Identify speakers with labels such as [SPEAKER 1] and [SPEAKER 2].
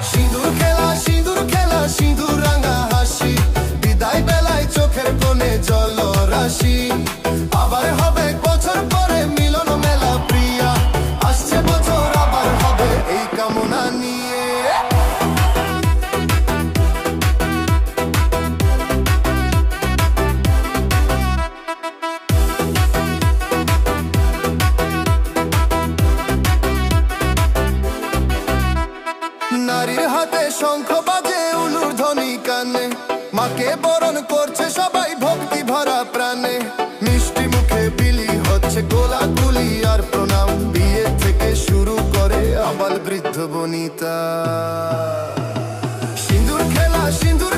[SPEAKER 1] সিঁদুর খেলা সিঁদুর খেলা সিঁদুর রাঙা হাসি, বিদায় বেলায় চোখের কোণে জল রাশি। আবার হবে বছর পরে মিলন মেলা প্রিয়া, আসছে বছর আবার হবে এই কামনা নিয়ে। নারীর হাতে শঙ্খ বাজে উলুর ধ্বনি কানে, মাকে বরণ করছে সবাই ভক্তি ভরা প্রাণে। মিষ্টি মুখে বিলি হচ্ছে গোলাগুলি আর প্রণাম, বিয়ে থেকে শুরু করে আবাল বৃদ্ধ বনিতা। সিঁদুর খেলা সিঁদুর